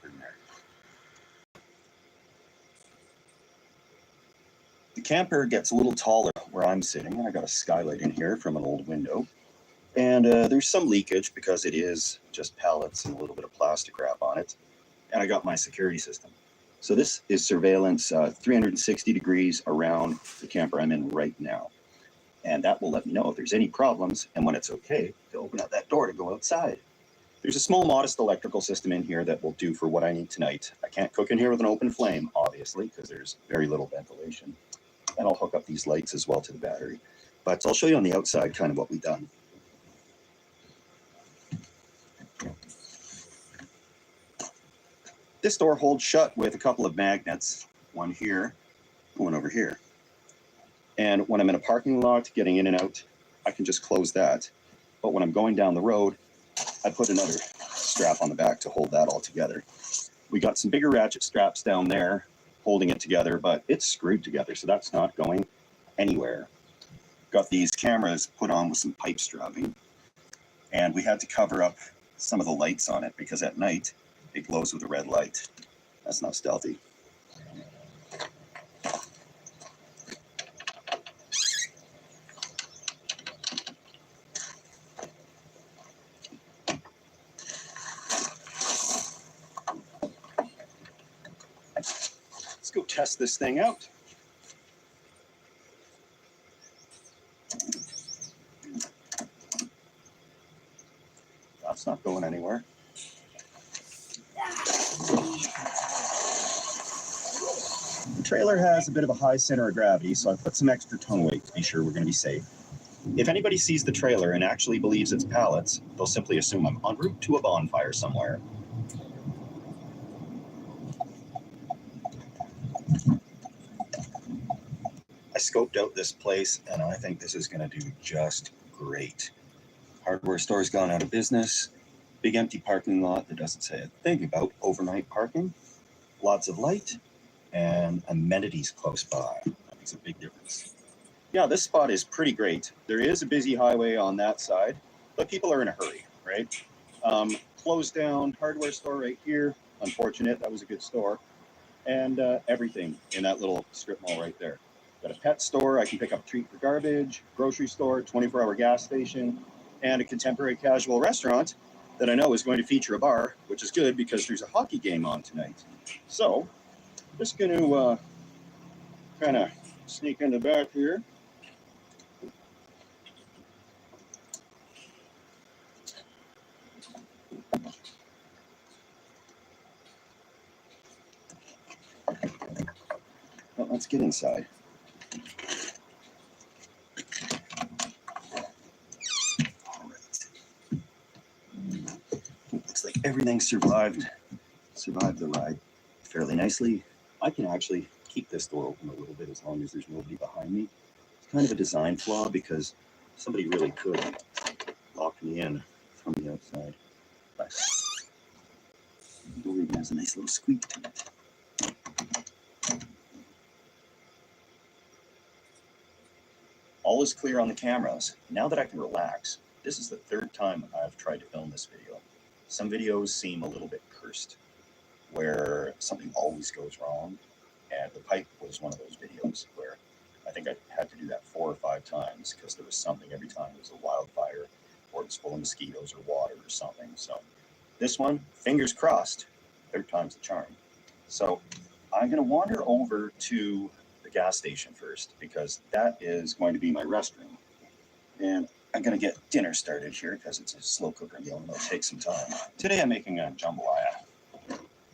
camper in there. The camper gets a little taller where I'm sitting. I got a skylight in here from an old window. And there's some leakage because it is just pallets and a little bit of plastic wrap on it. And I got my security system. So this is surveillance 360 degrees around the camper I'm in right now. And that will let me know if there's any problems and when it's okay to open up that door to go outside. There's a small, modest electrical system in here that will do for what I need tonight. I can't cook in here with an open flame, obviously, because there's very little ventilation. And I'll hook up these lights as well to the battery. But I'll show you on the outside kind of what we've done. This door holds shut with a couple of magnets, one here, one over here. And when I'm in a parking lot getting in and out, I can just close that. But when I'm going down the road, I put another strap on the back to hold that all together. We got some bigger ratchet straps down there holding it together, but it's screwed together, so that's not going anywhere. Got these cameras put on with some pipe strapping, and we had to cover up some of the lights on it because at night it glows with a red light. That's not stealthy. Let's go test this thing out. That's not going anywhere. The trailer has a bit of a high center of gravity, so I put some extra tongue weight to be sure we're going to be safe. If anybody sees the trailer and actually believes it's pallets, they'll simply assume I'm en route to a bonfire somewhere. I scoped out this place, and I think this is going to do just great. Hardware store's gone out of business. Big empty parking lot that doesn't say a thing about overnight parking. Lots of light and amenities close by. That makes a big difference. Yeah, this spot is pretty great. There is a busy highway on that side, but people are in a hurry, right? Closed down hardware store right here. Unfortunate, that was a good store. And everything in that little strip mall right there. Got a pet store, I can pick up a treat for garbage, grocery store, 24-hour gas station, and a contemporary casual restaurant that I know is going to feature a bar, which is good because there's a hockey game on tonight. So, just going to kind of sneak in the back here. Well, let's get inside. All right. Looks like everything survived the ride fairly nicely. I can actually keep this door open a little bit as long as there's nobody behind me. It's kind of a design flaw because somebody really could lock me in from the outside. But the door even has a nice little squeak to it. All is clear on the cameras. Now that I can relax, this is the third time I've tried to film this video. Some videos seem a little bit cursed, where something always goes wrong, and the pipe was one of those videos where I think I had to do that 4 or 5 times because there was something every time. It was a wildfire, or it was full of mosquitoes or water or something. So this one, fingers crossed, third time's the charm. So I'm going to wander over to the gas station first because that is going to be my restroom. And I'm going to get dinner started here because it's a slow cooker meal and it'll take some time. Today I'm making a jambalaya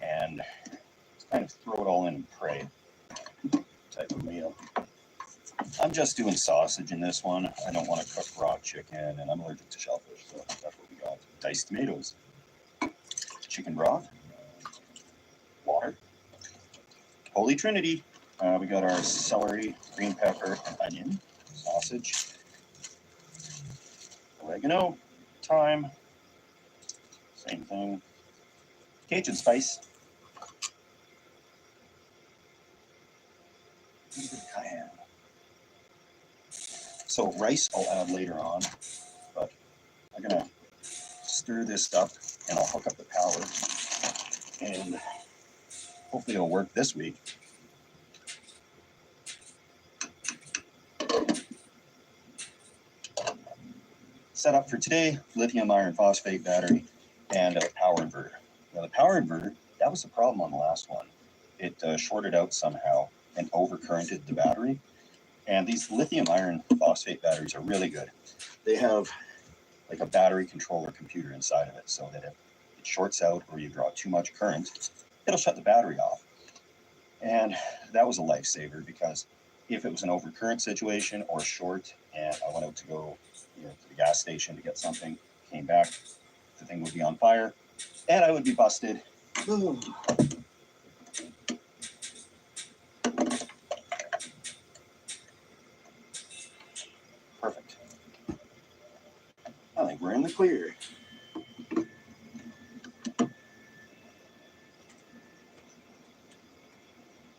and just kind of throw it all in and pray type of meal. I'm just doing sausage in this one. I don't want to cook raw chicken and I'm allergic to shellfish, so that's what we got. Diced tomatoes, chicken broth, water, Holy Trinity. We got our celery, green pepper, onion, sausage, oregano, thyme, same thing, Cajun spice, a little bit of cayenne. So rice I'll add later on, but I'm gonna stir this up and I'll hook up the power and hopefully it'll work this week. Setup for today, lithium iron phosphate battery and a power inverter. Now the power inverter, that was the problem on the last one. It shorted out somehow and overcurrented the battery. And these lithium iron phosphate batteries are really good. They have like a battery controller computer inside of it, so that if it shorts out or you draw too much current, it'll shut the battery off. And that was a lifesaver, because if it was an overcurrent situation or short and I went out to go to the gas station to get something, came back, the thing would be on fire and I would be busted. Ooh. Perfect. I think we're in the clear.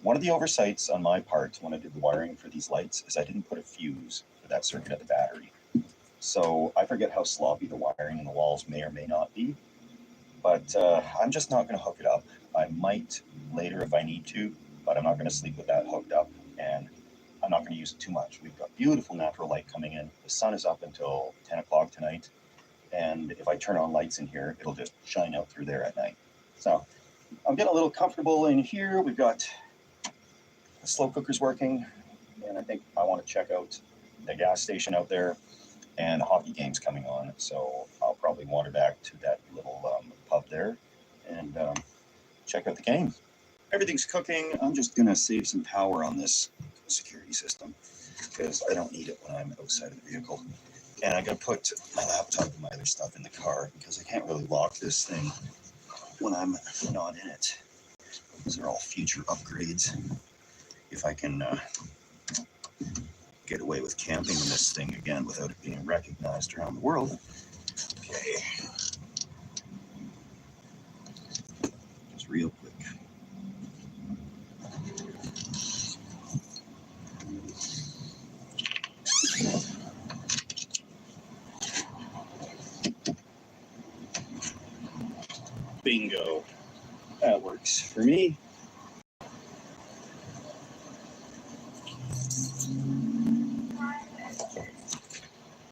One of the oversights on my part when I did the wiring for these lights is I didn't put a fuse for that circuit of the battery. So I forget how sloppy the wiring in the walls may or may not be, but I'm just not going to hook it up. I might later if I need to, but I'm not going to sleep with that hooked up, and I'm not going to use it too much. We've got beautiful natural light coming in. The sun is up until 10 o'clock tonight, and if I turn on lights in here, it'll just shine out through there at night. So I'm getting a little comfortable in here. We've got the slow cooker's working, and I think I want to check out the gas station out there, and the hockey game's coming on, so I'll probably wander back to that little pub there and check out the game. Everything's cooking. I'm just gonna save some power on this security system because I don't need it when I'm outside of the vehicle. And I gotta put my laptop and my other stuff in the car because I can't really lock this thing when I'm not in it. These are all future upgrades. If I can get away with camping in this thing again without it being recognized around the world. Okay. Just real quick. Bingo. That works for me.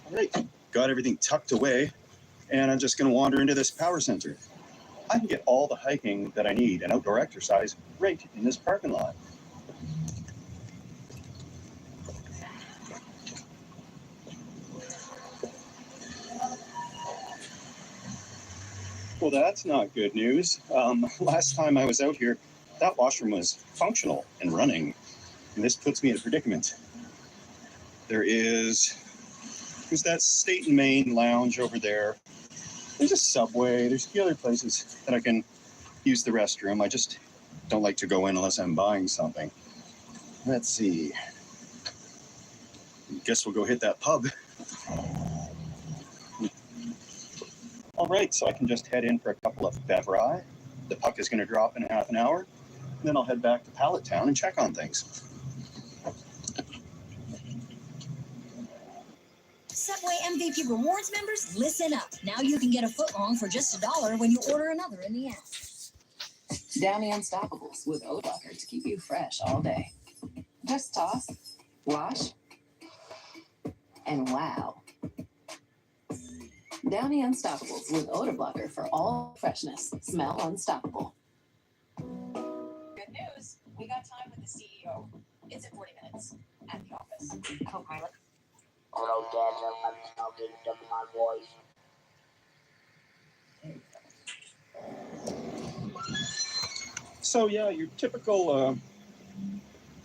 All right, got everything tucked away, and I'm just going to wander into this power center. I can get all the hiking that I need and outdoor exercise right in this parking lot. Well, that's not good news. Last time I was out here, that washroom was functional and running, and this puts me in a predicament. There's that State and Main lounge over there. There's a Subway. There's a few other places that I can use the restroom. I just don't like to go in unless I'm buying something. Let's see. Guess we'll go hit that pub. All right, so I can just head in for a couple of bevri. The puck is going to drop in half an hour. And then I'll head back to Pallet Town and check on things. Subway MVP Rewards members, listen up. Now you can get a footlong for just $1 when you order another in the app. Downy Unstoppables with O-Locker to keep you fresh all day. Just toss, wash, and wow. Downy Unstoppables with odor blocker for all freshness. Smell unstoppable. Good news. We got time with the CEO. It's in 40 minutes at the office. Co-pilot. Hello, Daniel. I'm talking to my voice. So yeah, your typical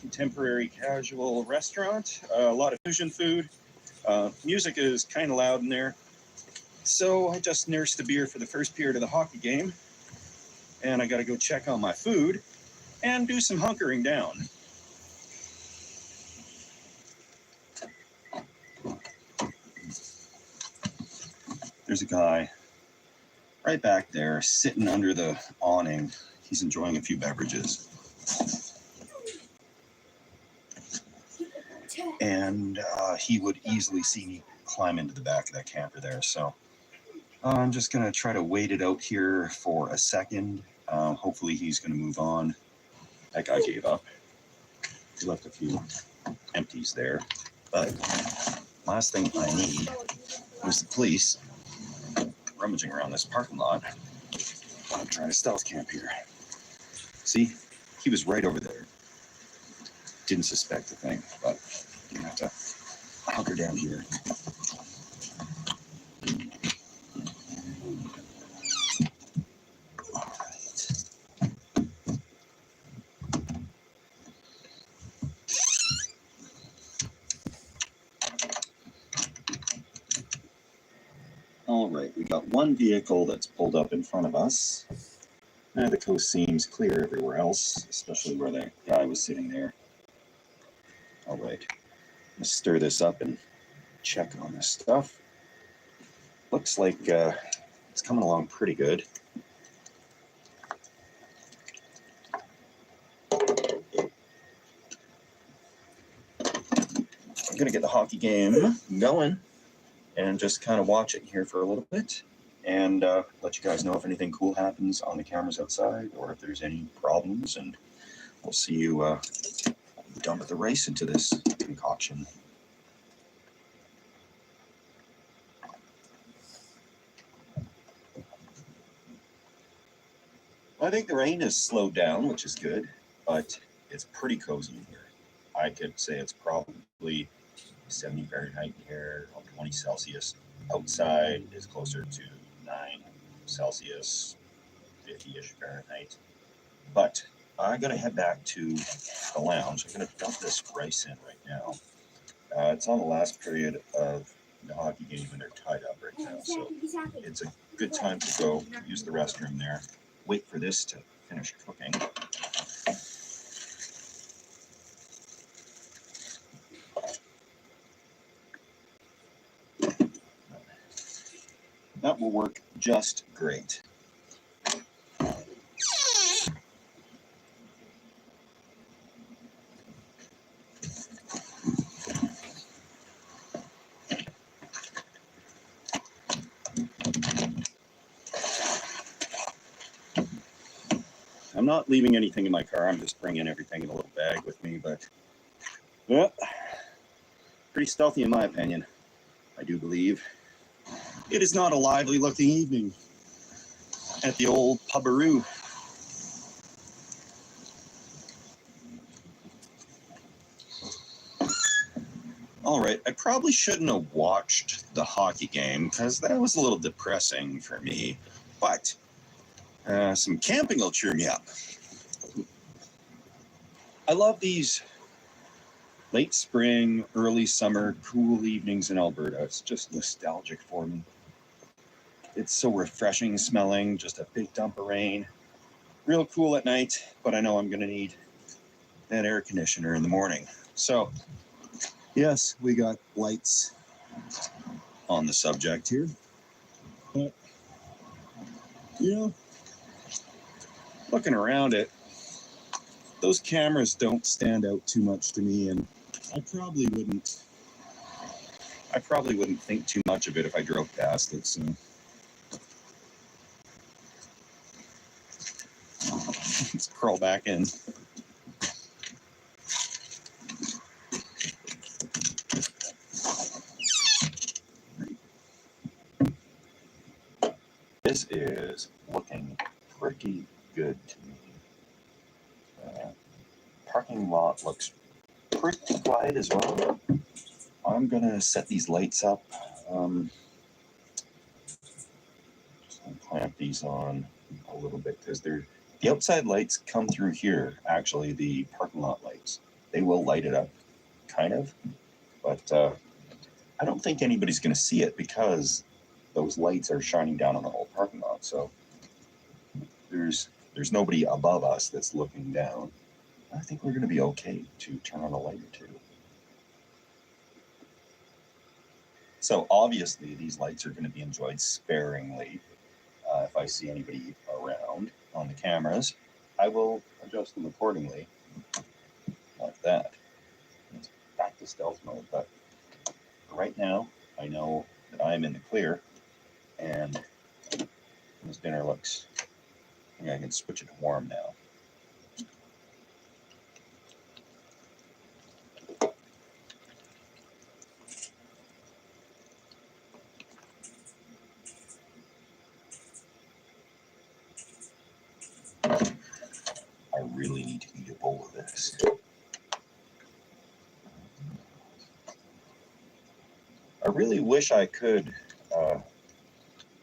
contemporary casual restaurant. A lot of fusion food. Music is kind of loud in there. So I just nursed the beer for the first period of the hockey game. And I got to go check on my food and do some hunkering down. There's a guy right back there sitting under the awning. He's enjoying a few beverages. And he would easily see me climb into the back of that camper there. So I'm just going to try to wait it out here for a second Hopefully he's going to move on. That guy gave up. He left a few empties there. But last thing I need was the police rummaging around this parking lot. I'm trying to stealth camp here. See, he was right over there. Didn't suspect a thing, but you have to hunker down here. All right, we got one vehicle that's pulled up in front of us. Now the coast seems clear everywhere else, especially where the guy was sitting there. All right, let's stir this up and check on this stuff. Looks like it's coming along pretty good. I'm gonna get the hockey game going and just kind of watch it here for a little bit and let you guys know if anything cool happens on the cameras outside or if there's any problems, and we'll see you dump the rice into this concoction. I think the rain has slowed down, which is good, but it's pretty cozy in here. I could say it's probably 70 Fahrenheit here, 20 Celsius. Outside is closer to 9 Celsius, 50-ish Fahrenheit. But I gotta head back to the lounge. I'm gonna dump this rice in right now. It's on the last period of the hockey game and they're tied up right now, so it's a good time to go use the restroom there. Wait for this to finish cooking. That will work just great. I'm not leaving anything in my car. I'm just bringing everything in a little bag with me, but yeah, pretty stealthy in my opinion, I do believe. It is not a lively looking evening at the old pubberoo. All right, I probably shouldn't have watched the hockey game because that was a little depressing for me, but some camping will cheer me up. I love these late spring, early summer, cool evenings in Alberta. It's just nostalgic for me. It's so refreshing smelling, just a big dump of rain. Real cool at night, but I know I'm gonna need that air conditioner in the morning. So, yes, we got lights on the subject here. But, you know, looking around it, those cameras don't stand out too much to me, and I probably wouldn't think too much of it if I drove past it, so. Let's crawl back in. This is looking pretty good to me. Parking lot looks pretty quiet as well. I'm gonna set these lights up. Just gonna clamp these on a little bit because the outside lights come through here. Actually, the parking lot lights, they will light it up, kind of, but I don't think anybody's gonna see it because those lights are shining down on the whole parking lot. So there's nobody above us that's looking down. I think we're gonna be okay to turn on a light or two. So obviously these lights are going to be enjoyed sparingly. If I see anybody around on the cameras, I will adjust them accordingly, like that. It's back to stealth mode, but right now I know that I'm in the clear, and this dinner looks Yeah, I can switch it to warm now. I really need to eat a bowl of this. I really wish I could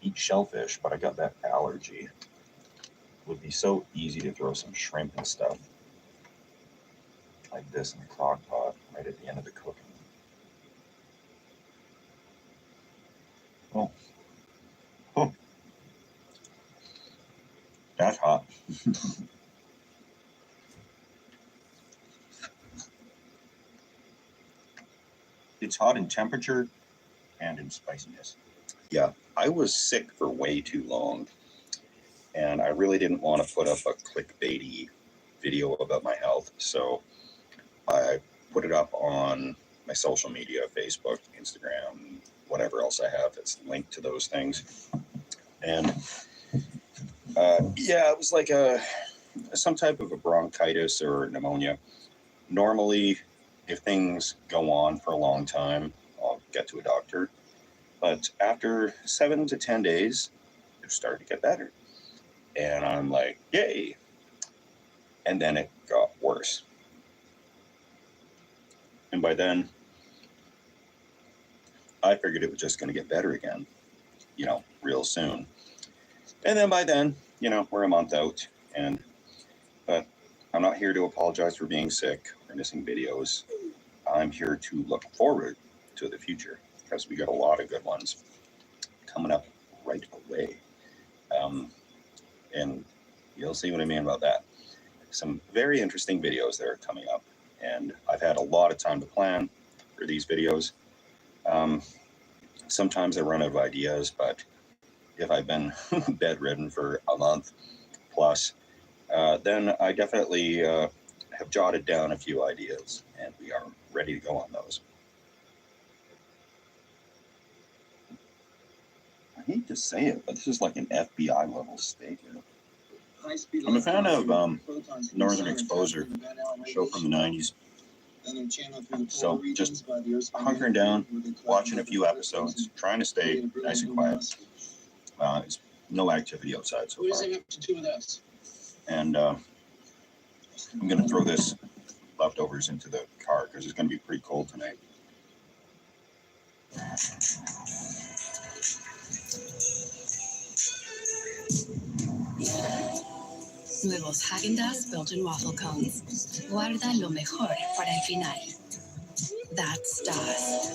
eat shellfish, but I got that allergy. It would be so easy to throw some shrimp and stuff like this in the crock pot right at the end of the cooking. Oh, oh, that's hot. It's hot in temperature and in spiciness. Yeah, I was sick for way too long, and I really didn't want to put up a clickbaity video about my health, so I put it up on my social media, Facebook, Instagram, whatever else I have that's linked to those things. And yeah, it was like some type of a bronchitis or pneumonia. Normally, if things go on for a long time, I'll get to a doctor. But after 7 to 10 days, it started to get better. And I'm like, yay. And then it got worse. And by then, I figured it was just going to get better again, real soon. And then by then, we're a month out. But I'm not here to apologize for being sick or missing videos. I'm here to look forward to the future because we got a lot of good ones coming up right away. And you'll see what I mean about that. Some very interesting videos that are coming up. And I've had a lot of time to plan for these videos. Sometimes I run out of ideas, but if I've been bedridden for a month plus, then I definitely have jotted down a few ideas, and we are ready to go on those. I hate to say it, but this is like an FBI level steak. I'm a fan of Northern Exposure, a show from the 90s. So just hunkering down, watching a few episodes, trying to stay nice and quiet. It's no activity outside so far. And I'm going to throw this leftovers into the car because it's going to be pretty cold tonight. Nuevos Häagen-Dazs Belgian waffle cones. Guarda lo mejor para el final. That's Das.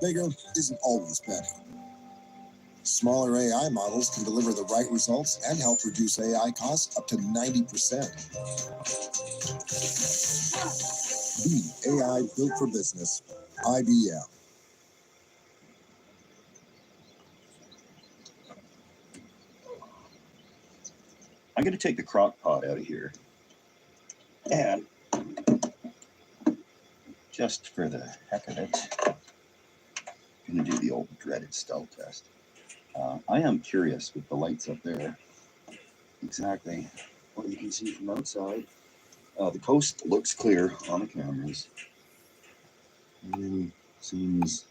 Bigger isn't always better. Smaller AI models can deliver the right results and help reduce AI costs up to 90%. Be AI built for business. IBM. I'm going to take the crock pot out of here. And just for the heck of it, I'm going to do the old dreaded stealth test. I am curious with the lights up there exactly what you can see from outside. The coast looks clear on the cameras. Really seems